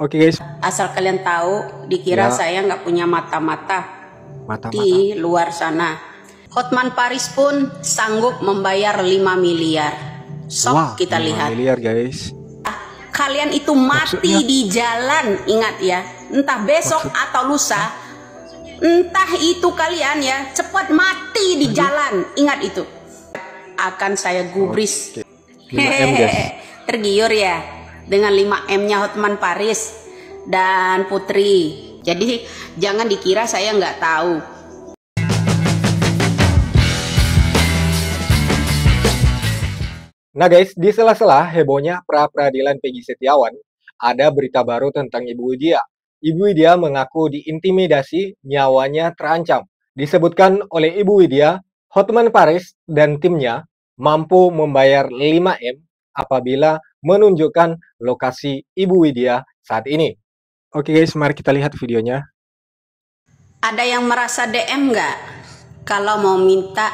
Oke guys, Asal kalian tahu, dikira ya saya nggak punya mata-mata mata-mata. di luar sana. Hotman Paris pun sanggup membayar 5 miliar. Wah, Sok kita 5 lihat. miliar guys. Kalian itu mati Maksudnya, di jalan, ingat ya. Entah besok maksud atau lusa, entah itu kalian ya, cepat mati di jalan. Ingat itu. Akan saya gubris. oke. 5M guys. Tergiur ya dengan 5M-nya Hotman Paris dan Putri. Jadi jangan dikira saya nggak tahu. Nah guys, di sela-sela hebohnya pra-peradilan Peggy Setiawan, ada berita baru tentang Ibu Widya. Ibu Widya mengaku diintimidasi, nyawanya terancam. Disebutkan oleh Ibu Widya, Hotman Paris dan timnya mampu membayar 5M apabila menunjukkan lokasi Ibu Widya saat ini. Oke guys, mari kita lihat videonya. Ada yang merasa DM nggak? Kalau mau minta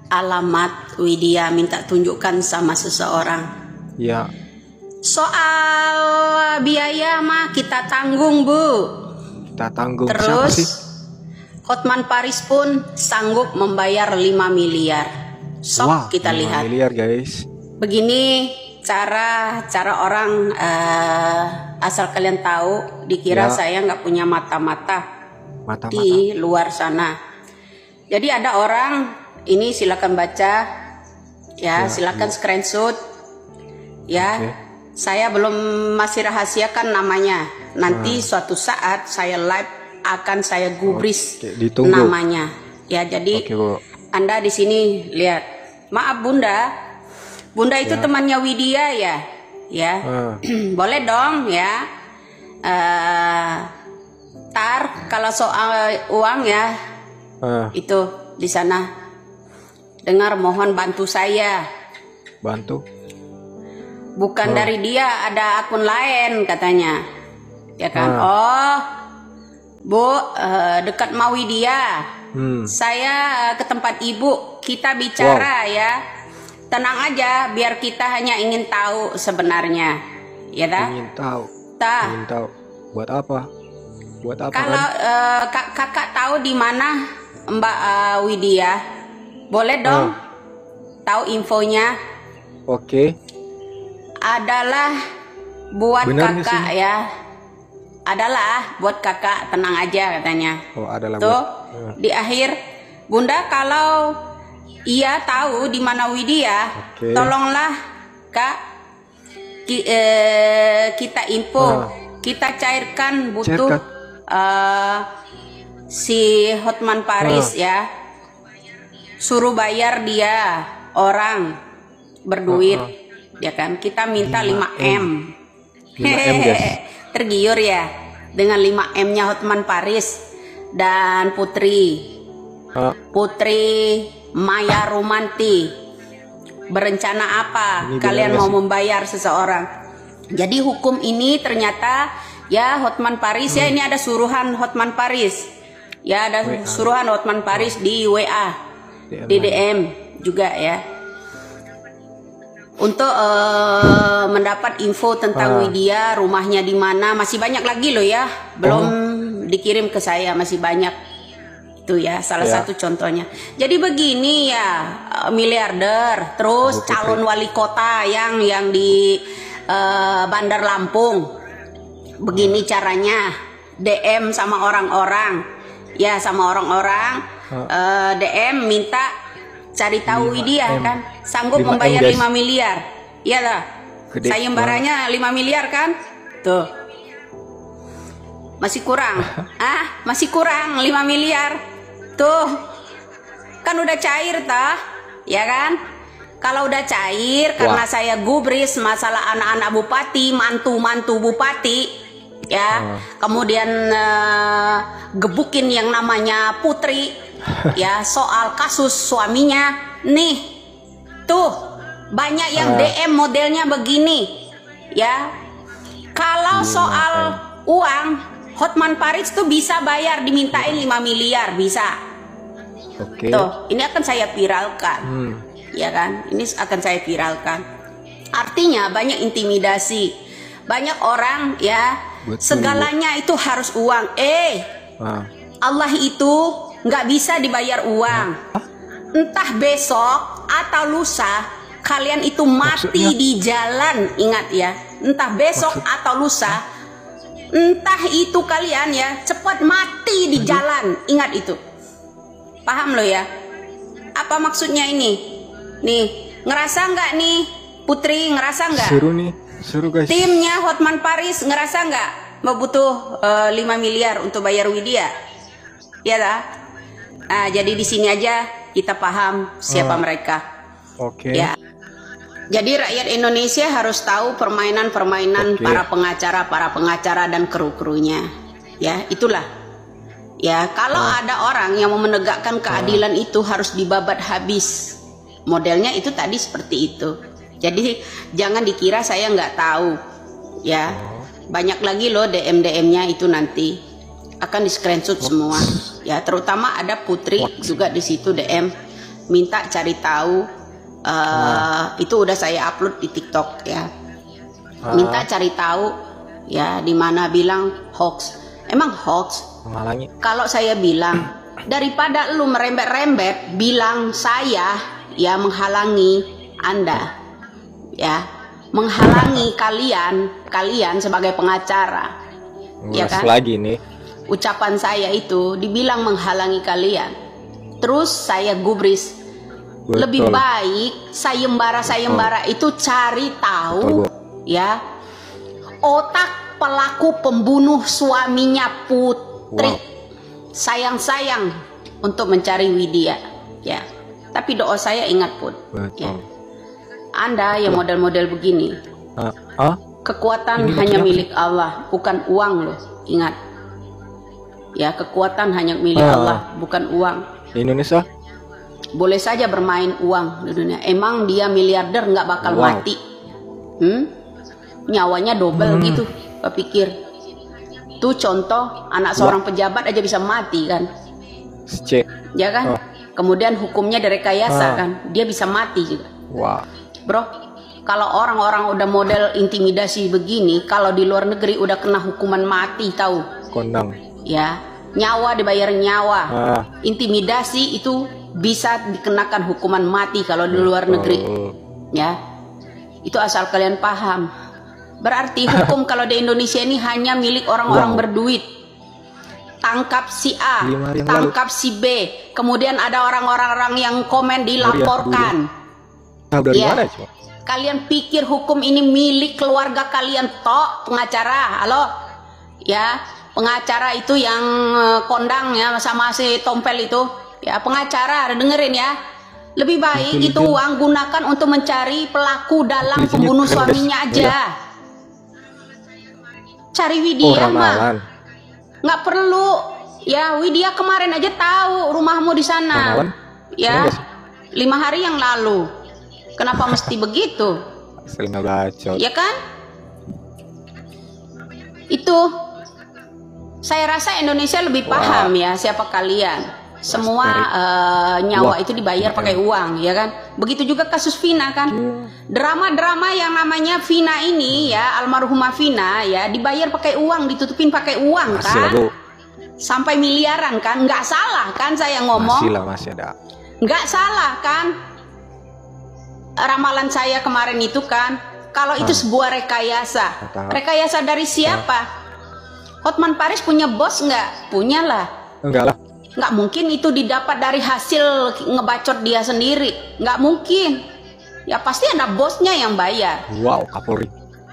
alamat Widya, minta tunjukkan sama seseorang. Ya, Soal biaya mah kita tanggung, Bu. kita tanggung. Siapa Terus sih? Hotman Paris pun sanggup membayar 5 miliar. Sok Wah, kita 5 lihat. miliar guys. Begini cara orang, asal kalian tahu, dikira Ya. saya nggak punya mata-mata Mata-mata. di luar sana. Jadi ada orang, ini silakan baca ya, silakan screenshot ya. Oke. Saya belum masih rahasiakan namanya. Nanti suatu saat saya live akan saya gubris Oke, ditunggu. namanya. Ya, jadi Oke, Bu. Anda di sini lihat. Maaf Bunda. Bunda itu temannya Widya ya. Ya. Boleh dong ya. Tar kalau soal uang ya, itu di sana. Dengar, mohon bantu saya. Bantu. Bukan dari dia, ada akun lain katanya. Ya kan? Oh, Bu, dekat Mawi dia. Saya ke tempat Ibu, kita bicara ya. Tenang aja, biar kita hanya ingin tahu sebenarnya. Ya dah? Ingin tahu. Tah. Ingin tahu. Buat apa? Buat apa Kalau kan? kakak tahu di mana Mbak Widya, boleh dong tahu infonya. Oke. Adalah buat Benar nggak kakak sih? ya. Adalah buat kakak, tenang aja katanya. Oh, adalah Tuh buat. di akhir, Bunda kalau ia tahu di mana Widya, Oke. tolonglah Kak, kita info, kita cairkan, butuh si Hotman Paris ya, suruh bayar dia orang berduit, ya kan? Kita minta 5M. 5M guys. Tergiur ya dengan 5M-nya Hotman Paris dan Putri. Putri Maya Rumanti. Berencana apa Ini kalian benar mau sih? membayar seseorang? Jadi hukum ini ternyata ya Hotman Paris ya, ini ada suruhan Hotman Paris. Ya ada suruhan Hotman Paris di WA, di DM juga ya. Untuk mendapat info tentang Widya, rumahnya di mana, masih banyak lagi loh ya, belum dikirim ke saya, masih banyak. Itu ya salah satu contohnya. Jadi begini ya, miliarder, terus calon wali kota yang di Bandar Lampung. Begini caranya, DM sama orang-orang, ya sama orang-orang, DM minta cari tahu Widya kan, sanggup 5M, membayar guys. 5 miliar. Iya lah. Gede Sayembaranya 5 miliar kan? Tuh. Masih kurang. Masih kurang 5 miliar. Tuh. Kan udah cair tah? Ya kan? Kalau udah cair karena saya gubris masalah anak-anak bupati, mantu-mantu bupati, ya. Kemudian gebukin yang namanya Putri. Ya, soal kasus suaminya nih, tuh banyak yang DM modelnya begini ya. Kalau soal uang, Hotman Paris tuh bisa bayar, dimintain 5 miliar bisa. Oke. Tuh, ini akan saya viralkan. Ya kan? Ini akan saya viralkan. Artinya banyak intimidasi. Banyak orang ya Betul. Segalanya itu harus uang. Allah itu nggak bisa dibayar uang. Entah besok atau lusa kalian itu mati Maksudnya? di jalan. Ingat ya, entah besok atau lusa, entah itu kalian ya cepat mati di jalan. Ingat itu. Paham lo ya? Apa maksudnya ini? Nih, ngerasa nggak nih Putri, ngerasa nggak? Seru nih, seru guys. Timnya Hotman Paris ngerasa nggak mau butuh 5 miliar untuk bayar Widya? Ya lah. Nah, jadi di sini aja kita paham siapa mereka. Oke. Ya. Jadi rakyat Indonesia harus tahu permainan-permainan para pengacara dan kru-krunya. Ya, itulah. Ya, kalau ada orang yang mau menegakkan keadilan itu harus dibabat habis. Modelnya itu tadi seperti itu. Jadi jangan dikira saya nggak tahu. Ya, banyak lagi loh DM-nya itu nanti akan di screenshot semua. Ya, terutama ada Putri juga di situ DM minta cari tahu. Itu udah saya upload di TikTok ya. Minta cari tahu ya di mana bilang hoax. Emang hoax? Menghalangi. Kalau saya bilang daripada lu merembet-rembet bilang saya ya menghalangi Anda ya, menghalangi kalian sebagai pengacara. Ya kan? Lagi nih. Ucapan saya itu dibilang menghalangi kalian. Terus saya gubris. Betul. Lebih baik sayembara itu cari tahu ya otak pelaku pembunuh suaminya Putri. Sayang-sayang untuk mencari Widya ya. Tapi doa saya ingat Put. Ya. Anda yang model-model begini. Kekuatan hanya milik Allah, bukan uang loh. Ingat. Ya, kekuatan hanya milik Allah, bukan uang. Di Indonesia boleh saja bermain uang di dunia. Emang dia miliarder nggak bakal mati? Nyawanya double gitu. Kepikir. Tuh contoh anak seorang pejabat aja bisa mati kan? Ya kan? Kemudian hukumnya direkayasa kan? Dia bisa mati juga. Bro, kalau orang-orang udah model intimidasi begini, kalau di luar negeri udah kena hukuman mati tahu? Kondang. Ya, nyawa dibayar nyawa. Intimidasi itu bisa dikenakan hukuman mati kalau di luar negeri. Ya, itu asal kalian paham. Berarti hukum kalau di Indonesia ini hanya milik orang-orang berduit. Tangkap si A, tangkap si B, kemudian ada orang-orang yang komen dilaporkan. Ya, kalian pikir hukum ini milik keluarga kalian tok, pengacara? Halo, ya, pengacara itu yang kondang ya sama si tompel itu, ya pengacara, dengerin ya. Lebih baik itu uang gunakan untuk mencari pelaku dalam pembunuh suaminya aja. Cari Widya mah, nggak perlu. Ya, Widya kemarin aja tahu rumahmu di sana. Ya, 5 hari yang lalu. Kenapa mesti begitu? Ya kan? Itu saya rasa Indonesia lebih paham ya siapa kalian. Semua nyawa itu dibayar pakai uang, ya kan? Begitu juga kasus Vina kan? Drama-drama yang namanya Vina ini ya, almarhumah Vina ya, dibayar pakai uang, ditutupin pakai uang kan? Sampai miliaran kan? Nggak salah kan saya ngomong? Masih ada. Nggak salah kan? Ramalan saya kemarin itu kan, kalau itu sebuah rekayasa. Rekayasa dari siapa? Hotman Paris punya bos nggak? Punya lah. Enggak lah. Nggak mungkin itu didapat dari hasil ngebacot dia sendiri. Nggak mungkin. Ya pasti ada bosnya yang bayar. Wow, Kapolri.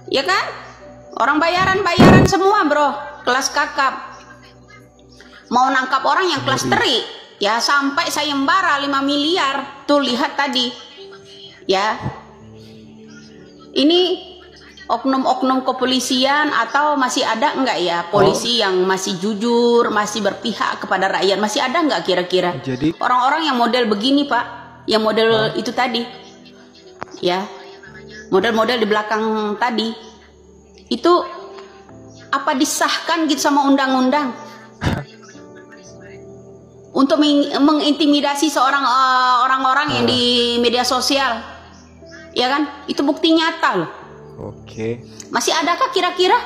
Ya kan? Orang bayaran semua bro. Kelas kakap. Mau nangkap orang yang kelas teri. Ya sampai sayembara 5 miliar. Tuh lihat tadi. Ya, ini oknum-oknum kepolisian atau masih ada enggak ya polisi yang masih jujur, masih berpihak kepada rakyat, masih ada enggak kira-kira? Jadi orang-orang yang model begini Pak, yang model itu tadi, ya, model-model di belakang tadi, itu apa disahkan gitu sama undang-undang? Untuk mengintimidasi seorang orang-orang yang di media sosial, ya kan? Itu bukti nyata loh. Oke. Masih adakah kira-kira?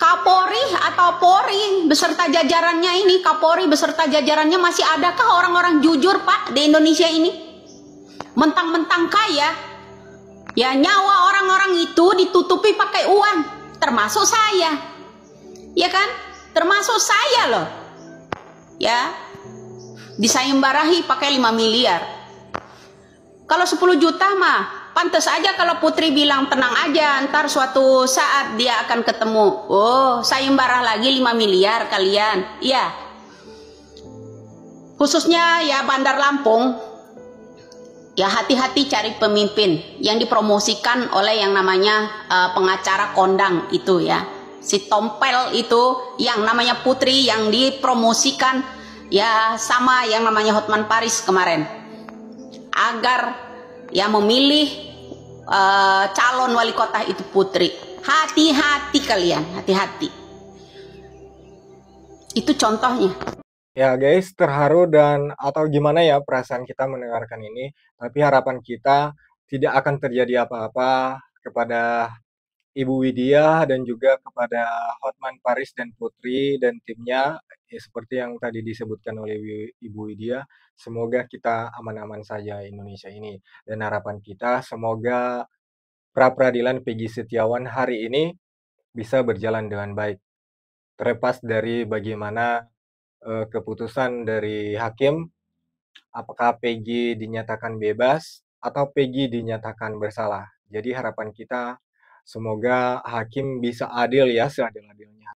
Kapolri atau Polri beserta jajarannya ini, Kapolri beserta jajarannya masih adakah orang-orang jujur Pak di Indonesia ini? Mentang-mentang kaya, ya nyawa orang-orang itu ditutupi pakai uang, termasuk saya, ya kan? Termasuk saya loh, ya disayembarahi pakai 5 miliar. Kalau 10 juta mah pantas aja kalau Putri bilang tenang aja, ntar suatu saat dia akan ketemu. Oh, sayembarah lagi 5 miliar kalian. Iya. Khususnya ya Bandar Lampung. Ya hati-hati cari pemimpin yang dipromosikan oleh yang namanya pengacara kondang itu ya. Si Tompel itu yang namanya Putri yang dipromosikan ya sama yang namanya Hotman Paris kemarin. Agar ya memilih calon wali kota itu Putri. Hati-hati kalian, hati-hati. Itu contohnya. Ya guys, terharu dan atau gimana ya perasaan kita mendengarkan ini. Tapi harapan kita tidak akan terjadi apa-apa kepada Ibu Widya dan juga kepada Hotman Paris dan Putri dan timnya. Ya, seperti yang tadi disebutkan oleh Ibu Widya, semoga kita aman-aman saja Indonesia ini. Dan harapan kita semoga pra-peradilan Peggy Setiawan hari ini bisa berjalan dengan baik. Terlepas dari bagaimana keputusan dari hakim, apakah Peggy dinyatakan bebas atau Peggy dinyatakan bersalah. Jadi harapan kita semoga hakim bisa adil ya, seadil-adilnya.